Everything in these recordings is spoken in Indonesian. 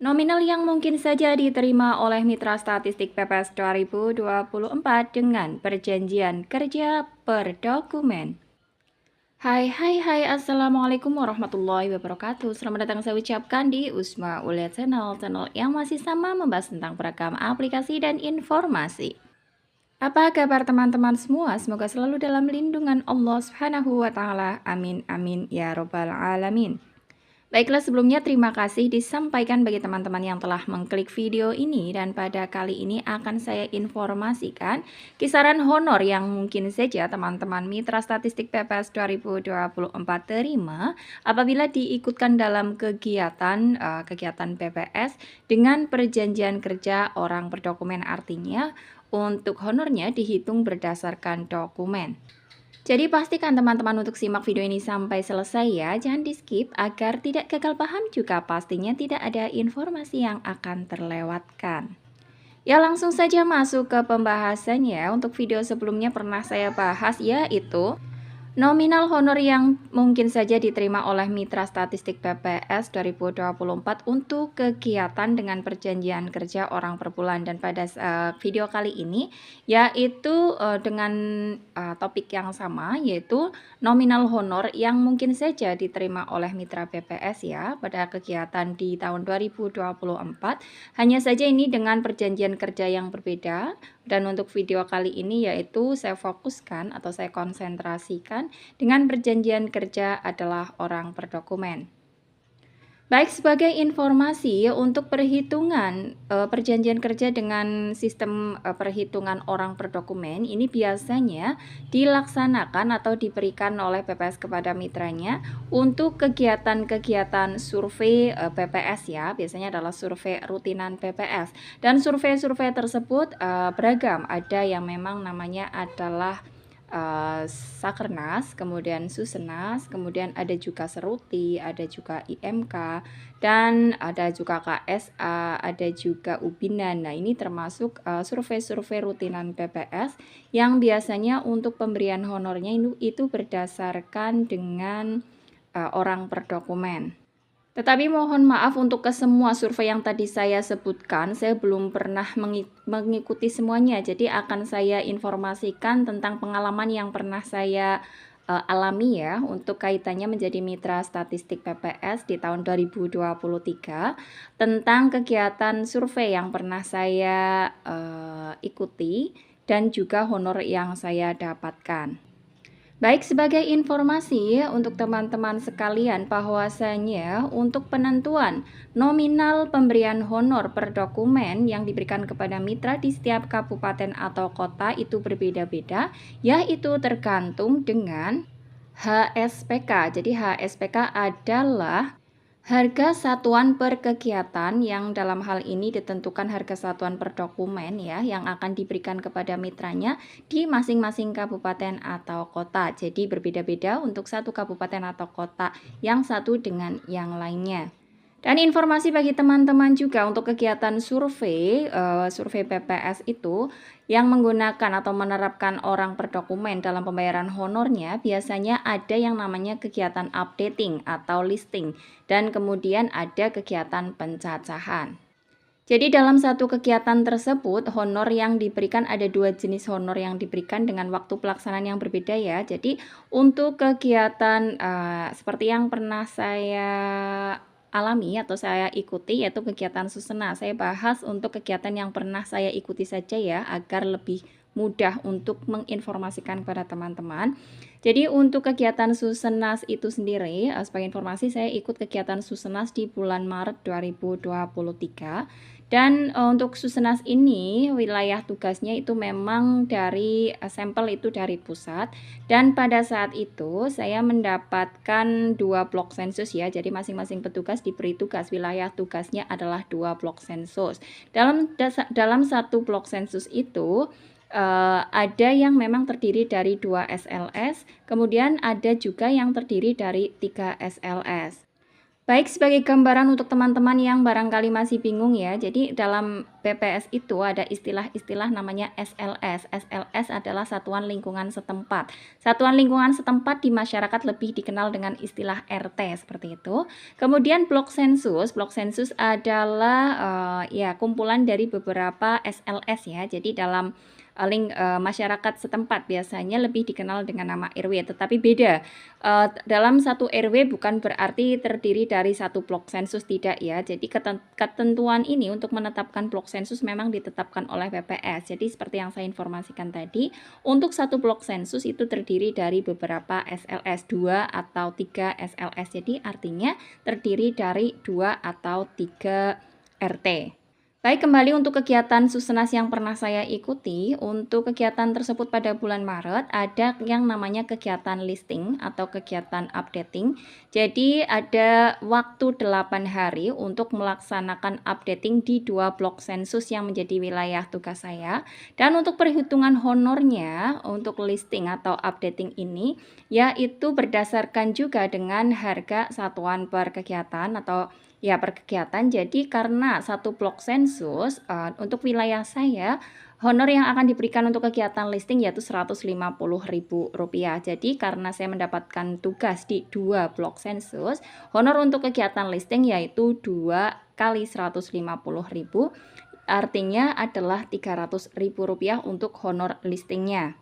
Nominal yang mungkin saja diterima oleh Mitra Statistik PPS 2024 dengan perjanjian kerja per dokumen. Hai, Assalamualaikum warahmatullahi wabarakatuh. Selamat datang saya ucapkan di Usma Uliat channel yang masih sama membahas tentang beragam aplikasi dan informasi. Apa kabar teman-teman semua? Semoga selalu dalam lindungan Allah Subhanahu wa taala. Amin amin ya robbal alamin. Baiklah, sebelumnya terima kasih disampaikan bagi teman-teman yang telah mengklik video ini, dan pada kali ini akan saya informasikan kisaran honor yang mungkin saja teman-teman Mitra Statistik PPS 2024 terima apabila diikutkan dalam kegiatan PPS dengan perjanjian kerja orang berdokumen. Artinya untuk honornya dihitung berdasarkan dokumen. Jadi pastikan teman-teman untuk simak video ini sampai selesai ya, jangan di skip agar tidak gagal paham, juga pastinya tidak ada informasi yang akan terlewatkan. Ya, langsung saja masuk ke pembahasannya. Untuk video sebelumnya pernah saya bahas, yaitu nominal honor yang mungkin saja diterima oleh Mitra Statistik PPS 2024 untuk kegiatan dengan perjanjian kerja orang per bulan. Dan pada video kali ini yaitu dengan topik yang sama, yaitu nominal honor yang mungkin saja diterima oleh Mitra PPS ya pada kegiatan di tahun 2024. Hanya saja ini dengan perjanjian kerja yang berbeda. Dan untuk video kali ini yaitu saya fokuskan atau saya konsentrasikan dengan perjanjian kerja adalah orang per dokumen. Baik, sebagai informasi untuk perhitungan perjanjian kerja dengan sistem perhitungan orang per dokumen ini biasanya dilaksanakan atau diberikan oleh PPS kepada mitranya untuk kegiatan-kegiatan survei PPS ya, biasanya adalah survei rutinan PPS. Dan survei-survei tersebut beragam, ada yang memang namanya adalah Sakernas, kemudian Susenas, kemudian ada juga Seruti, ada juga IMK, dan ada juga KSA, ada juga Ubinan. Nah, ini termasuk survei-survei rutinan PPS yang biasanya untuk pemberian honornya itu berdasarkan dengan orang per dokumen. Tetapi mohon maaf untuk ke semua survei yang tadi saya sebutkan, saya belum pernah mengikuti semuanya. Jadi akan saya informasikan tentang pengalaman yang pernah saya alami ya untuk kaitannya menjadi Mitra Statistik PPS di tahun 2023 tentang kegiatan survei yang pernah saya ikuti dan juga honor yang saya dapatkan. Baik, sebagai informasi untuk teman-teman sekalian bahwasanya untuk penentuan nominal pemberian honor per dokumen yang diberikan kepada mitra di setiap kabupaten atau kota itu berbeda-beda, yaitu tergantung dengan HSPK. Jadi HSPK adalah harga satuan per kegiatan, yang dalam hal ini ditentukan harga satuan per dokumen ya yang akan diberikan kepada mitranya di masing-masing kabupaten atau kota. Jadi berbeda-beda untuk satu kabupaten atau kota yang satu dengan yang lainnya. Dan informasi bagi teman-teman juga untuk kegiatan survei PPS itu yang menggunakan atau menerapkan orang per dokumen dalam pembayaran honornya, biasanya ada yang namanya kegiatan updating atau listing, dan kemudian ada kegiatan pencacahan. Jadi dalam satu kegiatan tersebut honor yang diberikan ada dua jenis honor yang diberikan dengan waktu pelaksanaan yang berbeda ya. Jadi untuk kegiatan seperti yang pernah saya alami atau saya ikuti yaitu kegiatan Susena. Saya bahas untuk kegiatan yang pernah saya ikuti saja ya agar lebih mudah untuk menginformasikan kepada teman-teman. Jadi untuk kegiatan Susenas itu sendiri, sebagai informasi saya ikut kegiatan Susenas di bulan Maret 2023. Dan untuk Susenas ini wilayah tugasnya itu memang dari sampel itu dari pusat, dan pada saat itu saya mendapatkan 2 blok sensus ya. Jadi masing-masing petugas diberi tugas, wilayah tugasnya adalah 2 blok sensus. Dalam satu blok sensus itu ada yang memang terdiri dari 2 SLS, kemudian ada juga yang terdiri dari 3 SLS. Baik, sebagai gambaran untuk teman-teman yang barangkali masih bingung ya, jadi dalam PPS itu ada istilah-istilah namanya SLS. SLS adalah Satuan Lingkungan Setempat. Satuan Lingkungan Setempat di masyarakat lebih dikenal dengan istilah RT seperti itu. Kemudian blok sensus. Blok sensus adalah ya kumpulan dari beberapa SLS ya. Jadi dalam masyarakat setempat biasanya lebih dikenal dengan nama RW, tetapi beda. Dalam satu RW bukan berarti terdiri dari satu blok sensus, tidak ya. Jadi ketentuan ini untuk menetapkan blok sensus memang ditetapkan oleh PPS. Jadi seperti yang saya informasikan tadi, untuk satu blok sensus itu terdiri dari beberapa SLS, 2 atau 3 SLS. Jadi artinya terdiri dari 2 atau 3 RT. Baik, kembali untuk kegiatan Susenas yang pernah saya ikuti. Untuk kegiatan tersebut pada bulan Maret ada yang namanya kegiatan listing atau kegiatan updating. Jadi ada waktu 8 hari untuk melaksanakan updating di 2 blok sensus yang menjadi wilayah tugas saya. Dan untuk perhitungan honornya untuk listing atau updating ini yaitu berdasarkan juga dengan harga satuan per kegiatan atau ya, per kegiatan. Jadi karena satu blok sensus, untuk wilayah saya, honor yang akan diberikan untuk kegiatan listing yaitu Rp150.000. Jadi karena saya mendapatkan tugas di 2 blok sensus, honor untuk kegiatan listing yaitu 2 kali Rp150.000, artinya adalah Rp300.000 untuk honor listingnya.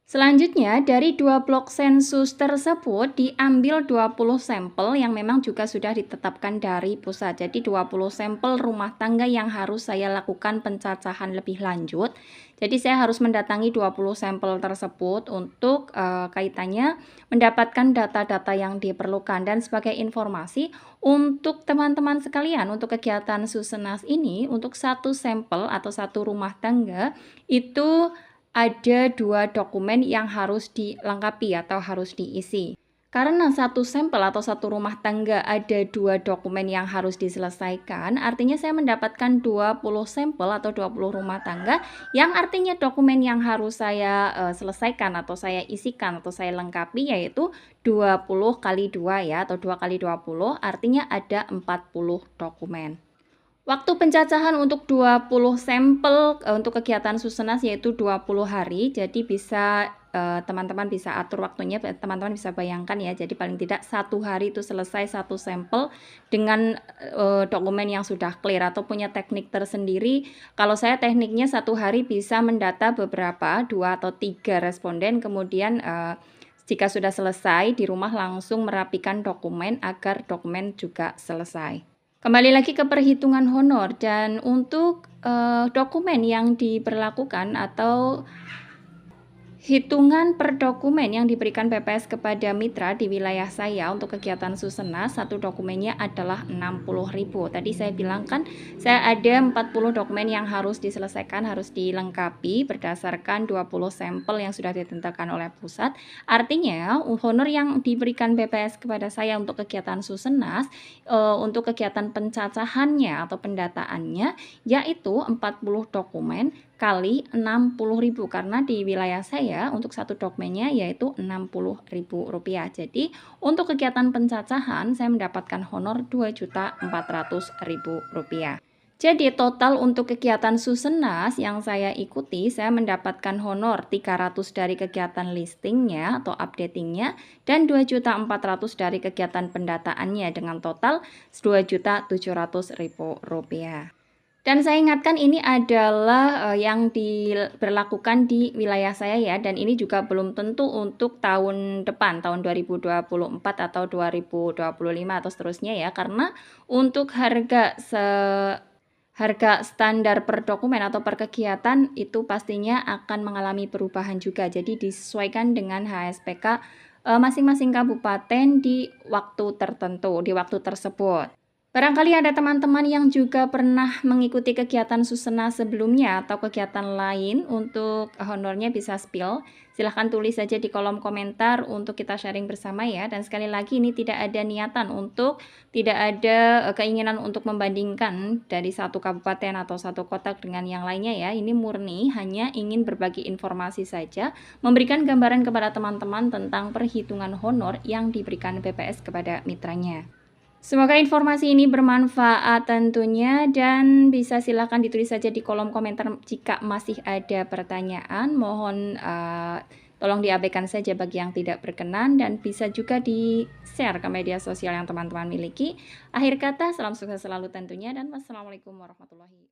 Selanjutnya, dari 2 blok sensus tersebut diambil 20 sampel yang memang juga sudah ditetapkan dari pusat. Jadi 20 sampel rumah tangga yang harus saya lakukan pencacahan lebih lanjut. Jadi saya harus mendatangi 20 sampel tersebut untuk kaitannya mendapatkan data-data yang diperlukan. Dan sebagai informasi untuk teman-teman sekalian, untuk kegiatan Susenas ini, untuk satu sampel atau satu rumah tangga itu ada 2 dokumen yang harus dilengkapi atau harus diisi. Karena satu sampel atau satu rumah tangga ada 2 dokumen yang harus diselesaikan, artinya saya mendapatkan 20 sampel atau 20 rumah tangga, yang artinya dokumen yang harus saya selesaikan atau saya isikan atau saya lengkapi yaitu 20 kali 2 ya, atau 2 kali 20, artinya ada 40 dokumen. Waktu pencacahan untuk 20 sampel untuk kegiatan Susenas yaitu 20 hari. Jadi bisa teman-teman bisa atur waktunya, teman-teman bisa bayangkan ya. Jadi paling tidak 1 hari itu selesai 1 sampel dengan dokumen yang sudah clear atau punya teknik tersendiri. Kalau saya tekniknya 1 hari bisa mendata beberapa 2 atau 3 responden, kemudian jika sudah selesai di rumah langsung merapikan dokumen agar dokumen juga selesai. Kembali lagi ke perhitungan honor, dan untuk dokumen yang diberlakukan atau hitungan per dokumen yang diberikan PPS kepada mitra di wilayah saya untuk kegiatan Susenas, satu dokumennya adalah Rp60.000. Tadi saya bilang kan, saya ada 40 dokumen yang harus diselesaikan, harus dilengkapi berdasarkan 20 sampel yang sudah ditentukan oleh pusat. Artinya, honor yang diberikan PPS kepada saya untuk kegiatan Susenas, untuk kegiatan pencacahannya atau pendataannya, yaitu 40 dokumen kali Rp60.000, karena di wilayah saya untuk satu dokumennya yaitu Rp60.000. Jadi untuk kegiatan pencacahan saya mendapatkan honor Rp2.400.000. Jadi total untuk kegiatan Susenas yang saya ikuti, saya mendapatkan honor 300 dari kegiatan listingnya atau updatingnya dan 2.400 dari kegiatan pendataannya, dengan total Rp2.700.000. Dan saya ingatkan ini adalah yang diberlakukan di wilayah saya ya, dan ini juga belum tentu untuk tahun depan, tahun 2024 atau 2025 atau seterusnya ya, karena untuk harga standar per dokumen atau per kegiatan itu pastinya akan mengalami perubahan juga. Jadi disesuaikan dengan HSPK masing-masing kabupaten di waktu tertentu, di waktu tersebut. Barangkali ada teman-teman yang juga pernah mengikuti kegiatan Susenas sebelumnya atau kegiatan lain, untuk honornya bisa spill. Silahkan tulis saja di kolom komentar untuk kita sharing bersama ya. Dan sekali lagi ini tidak ada niatan untuk, tidak ada keinginan untuk membandingkan dari satu kabupaten atau satu kota dengan yang lainnya ya. Ini murni hanya ingin berbagi informasi saja, memberikan gambaran kepada teman-teman tentang perhitungan honor yang diberikan PPS kepada mitranya. Semoga informasi ini bermanfaat tentunya dan bisa silakan ditulis saja di kolom komentar jika masih ada pertanyaan. Mohon, tolong diabaikan saja bagi yang tidak berkenan dan bisa juga di-share ke media sosial yang teman-teman miliki. Akhir kata, salam sukses selalu tentunya dan wassalamualaikum warahmatullahi